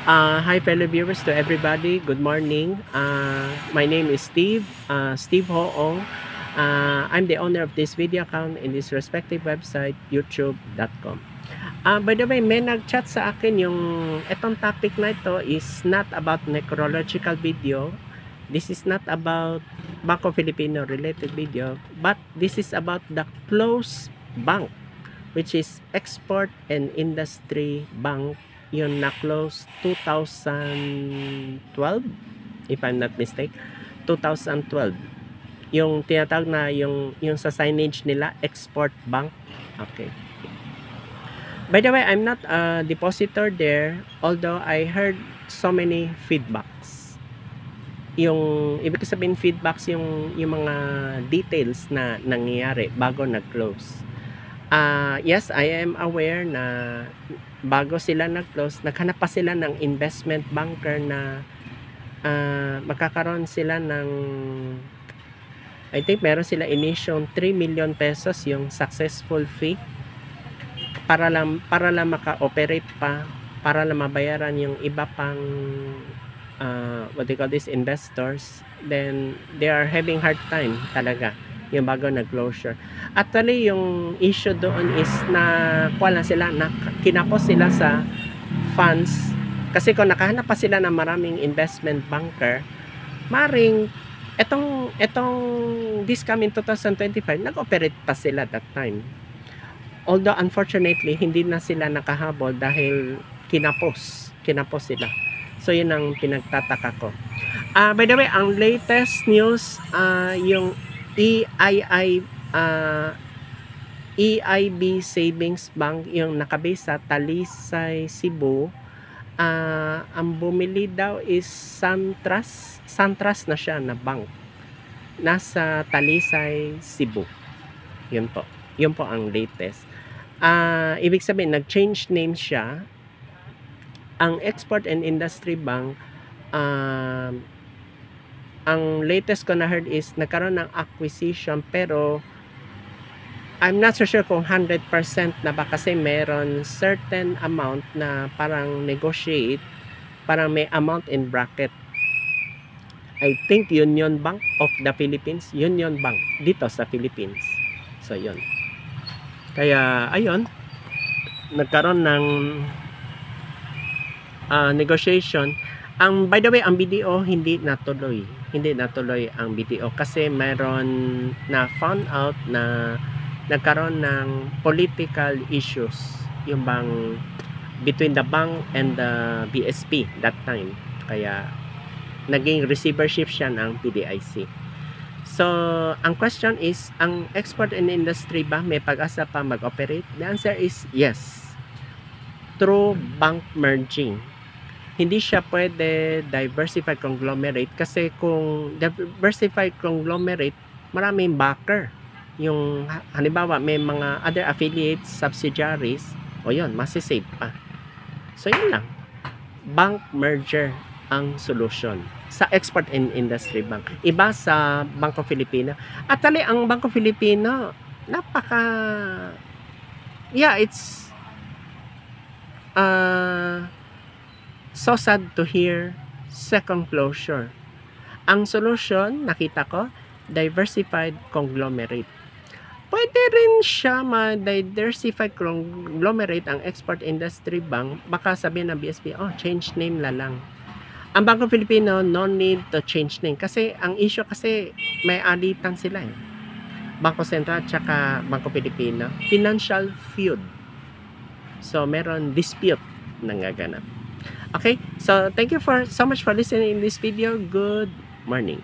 Hi fellow viewers, to everybody, good morning. My name is Steve Hoong. I'm the owner of this video account in this respective website, youtube.com. By the way, may nag-chat sa akin yung etong topic na ito is not about necrological video. This is not about Banco Filipino related video, but this is about the closed bank, which is Export and Industry Bank. Yun na-close 2012, if I'm not mistaken, 2012. Yung tinatawag na yung sa signage nila, Export Bank. Okay. By the way, I'm not a depositor there, although I heard so many feedbacks. Yung ibig sabihin feedbacks, yung mga details na nangyayari bago nag-close. Yes, I am aware na bago sila nag-close, naghanap pa sila ng investment banker na magkakaroon sila ng, I think meron sila initial 3 million pesos yung successful fee para lang maka-operate pa, para lang mabayaran yung iba pang what they call this, investors. Then they are having hard time talaga yung bago nag-closure. Actually, yung issue doon is na kinapos sila sa funds. Kasi kung nakahanap pa sila ng maraming investment banker, maring etong this coming 2025, nag-operate pa sila that time. Although unfortunately, hindi na sila nakahabol dahil kinapos sila. So yun ang pinagtataka ko. By the way, ang latest news, yung EIB Savings Bank, yung nakabase sa Talisay, Cebu, ang bumili daw is Santras na siya na bank. Nasa Talisay, Cebu. Yun po ang latest. Ibig sabihin, nag-change name siya. Ang Export and Industry Bank, ang latest ko na heard is nagkaroon ng acquisition, pero I'm not so sure kung 100% na ba, kasi meron certain amount na parang negotiate, parang may amount in bracket. I think Union Bank of the Philippines, Union Bank dito sa Philippines. So yun. Kaya ayun, nagkaroon ng negotiation. By the way, ang BDO hindi natuloy ang BDO kasi mayroon na found out na nagkaroon ng political issues yung bang between the bank and the BSP that time, kaya naging receivership siya ng PDIC. So ang question is, ang Export and Industry ba may pag-asa pa mag-operate? The answer is yes, through bank merging. Hindi siya pwede diversified conglomerate, kasi kung diversified conglomerate, maraming backer. Yung halimbawa may mga other affiliates, subsidiaries, o yun, masisave pa. So yun lang, bank merger ang solution sa Export and Industry Bank. Iba sa Banco Filipino. At tali, ang Banco Filipino, it's so sad to hear second closure. Ang solution, nakita ko, diversified conglomerate. Pwede rin siya ma-diversified conglomerate ang Export Industry Bank. Baka sabihin ng BSP, change name na lang. Ang Banco Filipino, no need to change name. Kasi ang issue kasi may alitan sila eh. Bangko Sentral tsaka Banco Filipino. Financial feud. So meron dispute nangaganap. Okay, so thank you so much for listening in this video. Good morning.